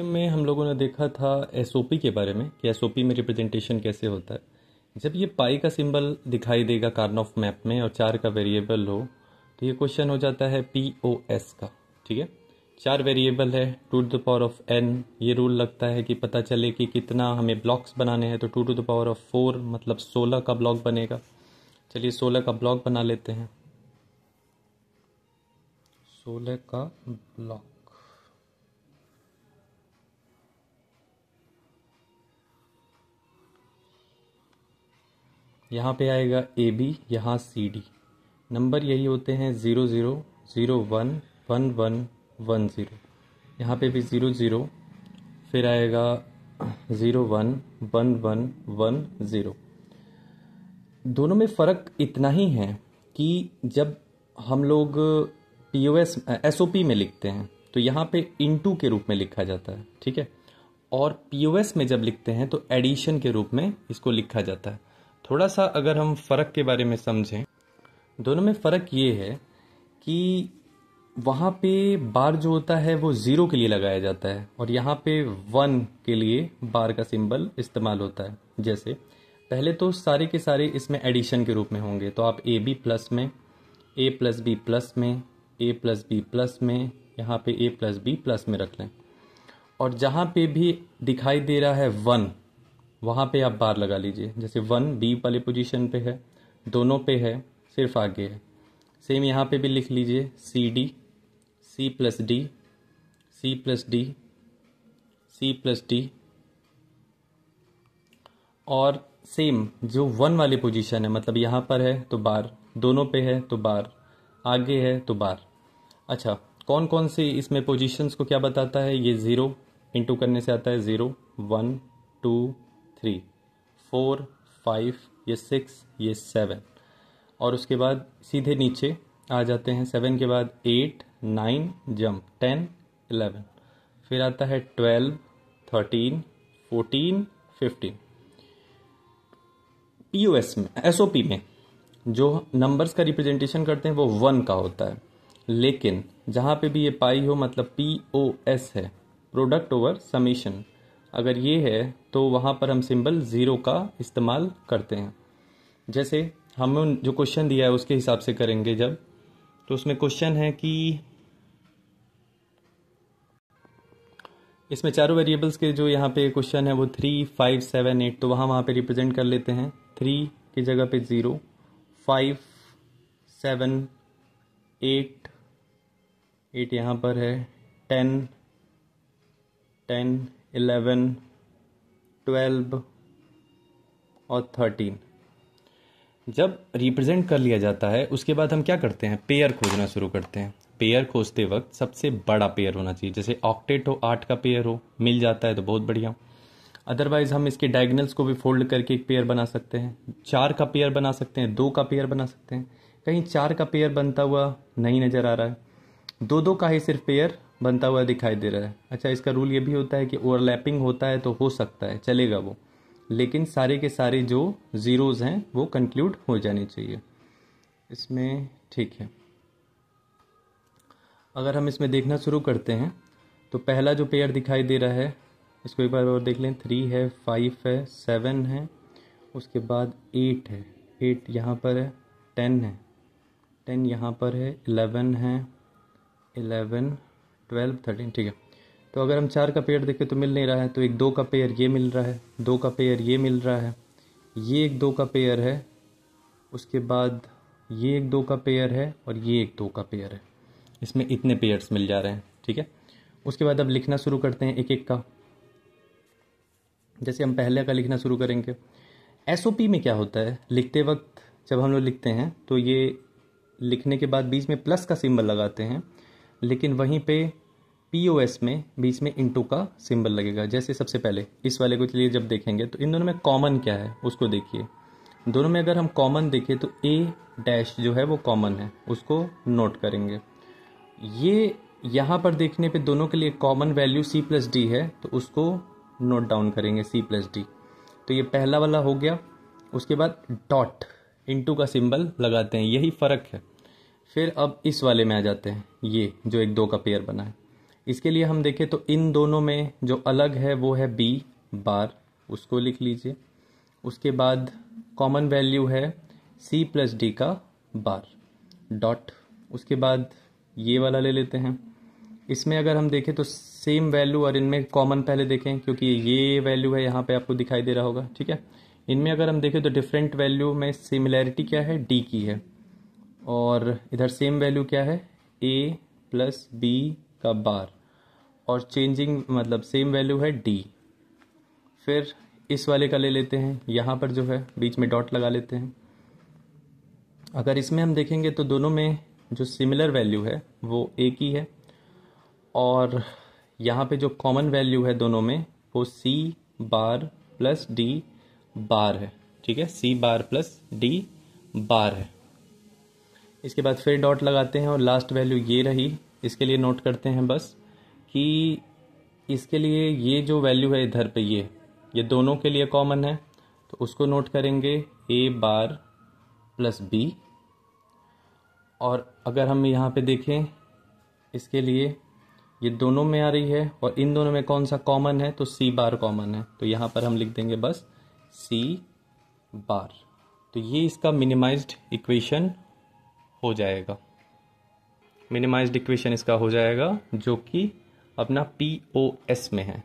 में हम लोगों ने देखा था एसओपी के बारे में कि एसओपी में रिप्रेजेंटेशन कैसे होता है। जब ये पाई का सिंबल दिखाई देगा कार्नोफ मैप में और 4 का वेरिएबल हो तो ये क्वेश्चन हो जाता है पीओएस का। ठीक है, 4 वेरिएबल है, 2⁴n। ये रूल लगता है कि पता चले कि कितना हमें ब्लॉक्स बनाने हैं, तो 2⁴ मतलब 16 का ब्लॉक बनेगा। चलिए 16 का ब्लॉक बना लेते हैं। 16 का ब्लॉक यहाँ पे आएगा ए बी, यहाँ सी डी। नंबर यही होते हैं 0 0 0 1 1 1 1 0। यहाँ पे भी 0 0, फिर आएगा 0 1 1 1 1 0। दोनों में फ़र्क इतना ही है कि जब हम लोग पीओएस एसओपी में लिखते हैं तो यहाँ पे इनटू के रूप में लिखा जाता है। ठीक है, और पीओएस में जब लिखते हैं तो एडिशन के रूप में इसको लिखा जाता है। थोड़ा सा अगर हम फ़र्क के बारे में समझें, दोनों में फ़र्क ये है कि वहाँ पे बार जो होता है वो 0 के लिए लगाया जाता है और यहाँ पे 1 के लिए बार का सिंबल इस्तेमाल होता है। जैसे पहले तो सारे के सारे इसमें एडिशन के रूप में होंगे, तो आप ए बी प्लस में, ए प्लस बी प्लस में, ए प्लस बी प्लस में, यहाँ पे ए प्लस बी प्लस में रख लें। और जहाँ पे भी दिखाई दे रहा है 1, वहाँ पे आप बार लगा लीजिए। जैसे 1 बी वाले पोजीशन पे है, दोनों पे है, सिर्फ आगे है। सेम यहाँ पे भी लिख लीजिए c d, c plus d, c plus d, c plus d. और सेम जो 1 वाली पोजीशन है, मतलब यहाँ पर है तो बार, दोनों पे है तो बार, आगे है तो बार। अच्छा, कौन कौन से इसमें पोजीशंस को क्या बताता है? ये 0 इंटू करने से आता है 0 1 2 3 4 5, ये 6, ये 7। और उसके बाद सीधे नीचे आ जाते हैं। 7 के बाद 8 9 जंप 10 11, फिर आता है 12 13 14 15। पीओएस में, एसओपी में जो नंबर्स का रिप्रेजेंटेशन करते हैं वो 1 का होता है, लेकिन जहाँ पे भी ये पाई हो मतलब पीओएस है, प्रोडक्ट ओवर समेशन, अगर ये है तो वहाँ पर हम सिंबल 0 का इस्तेमाल करते हैं। जैसे हमें जो क्वेश्चन दिया है उसके हिसाब से करेंगे जब, तो उसमें क्वेश्चन है कि इसमें चारों वेरिएबल्स के जो यहाँ पे क्वेश्चन है वो 3 5 7 8, तो वहाँ पे रिप्रेजेंट कर लेते हैं। 3 की जगह पे 0, 5 7 8 8 यहाँ पर है, 10 10 11 12 और 13। जब रिप्रेजेंट कर लिया जाता है उसके बाद हम क्या करते हैं? पेयर खोजना शुरू करते हैं। पेयर खोजते वक्त सबसे बड़ा पेयर होना चाहिए। जैसे ऑक्टेट हो, 8 का पेयर हो, मिल जाता है तो बहुत बढ़िया। अदरवाइज हम इसके डायगोनल्स को भी फोल्ड करके एक पेयर बना सकते हैं। 4 का पेयर बना सकते हैं, 2 का पेयर बना सकते हैं। कहीं 4 का पेयर बनता हुआ नहीं नज़र आ रहा है, 2 का ही सिर्फ पेयर बनता हुआ दिखाई दे रहा है। अच्छा, इसका रूल ये भी होता है कि ओवरलैपिंग होता है तो हो सकता है, चलेगा वो, लेकिन सारे के सारे जो ज़ीरोज़ हैं वो कंक्लूड हो जाने चाहिए इसमें। ठीक है, अगर हम इसमें देखना शुरू करते हैं तो पहला जो पेयर दिखाई दे रहा है इसको एक बार और देख लें। 3 है, 5 है, 7 है, उसके बाद 8 है, 8 यहाँ पर है, 10 है, 10 यहाँ पर है, 11 है, 11 12 13। ठीक है, तो अगर हम 4 का पेयर देखें तो मिल नहीं रहा है, तो एक 2 का पेयर ये मिल रहा है, 2 का पेयर ये मिल रहा है, ये एक 2 का पेयर है, उसके बाद ये एक 2 का पेयर है और ये एक 2 का पेयर है। इसमें इतने पेयर्स मिल जा रहे हैं। ठीक है, उसके बाद अब लिखना शुरू करते हैं एक एक का। जैसे हम पहले का लिखना शुरू करेंगे। एसओपी में क्या होता है, लिखते वक्त जब हम लोग लिखते हैं तो ये लिखने के बाद बीच में प्लस का सिंबल लगाते हैं, लेकिन वहीं पे पीओएस में बीच में इंटू का सिंबल लगेगा। जैसे सबसे पहले इस वाले को चलिए जब देखेंगे तो इन दोनों में कॉमन क्या है उसको देखिए। दोनों में अगर हम कॉमन देखें तो ए डैश जो है वो कॉमन है, उसको नोट करेंगे। ये यहाँ पर देखने पे दोनों के लिए common value c plus d है, तो उसको नोट डाउन करेंगे सी प्लस डी। तो ये पहला वाला हो गया। उसके बाद डॉट इंटू का सिंबल लगाते हैं, यही फ़र्क है। फिर अब इस वाले में आ जाते हैं, ये जो एक 2 का पेयर बना है, इसके लिए हम देखें तो इन दोनों में जो अलग है वो है बी बार, उसको लिख लीजिए। उसके बाद कॉमन वैल्यू है सी प्लस डी का बार डॉट। उसके बाद ये वाला ले लेते हैं। इसमें अगर हम देखें तो सेम वैल्यू, और इनमें कॉमन पहले देखें क्योंकि ये वैल्यू है यहाँ पे आपको दिखाई दे रहा होगा, ठीक है। इनमें अगर हम देखें तो डिफरेंट वैल्यू में सिमिलैरिटी क्या है, डी की है, और इधर सेम वैल्यू क्या है, ए प्लस बी का बार, और चेंजिंग मतलब सेम वैल्यू है डी। फिर इस वाले का ले लेते हैं, यहाँ पर जो है बीच में डॉट लगा लेते हैं। अगर इसमें हम देखेंगे तो दोनों में जो सिमिलर वैल्यू है वो एक ही है, और यहाँ पे जो कॉमन वैल्यू है दोनों में वो सी बार प्लस डी बार है, ठीक है, सी बार प्लस डी बार है। इसके बाद फिर डॉट लगाते हैं और लास्ट वैल्यू ये रही। इसके लिए नोट करते हैं बस कि इसके लिए ये जो वैल्यू है इधर पे ये दोनों के लिए कॉमन है, तो उसको नोट करेंगे ए बार प्लस बी। और अगर हम यहाँ पे देखें इसके लिए ये दोनों में आ रही है, और इन दोनों में कौन सा कॉमन है, तो सी बार कॉमन है, तो यहाँ पर हम लिख देंगे बस सी बार। तो ये इसका मिनिमाइज्ड इक्वेशन हो जाएगा, मिनिमाइज्ड इक्वेशन इसका हो जाएगा जो कि अपना POS में है।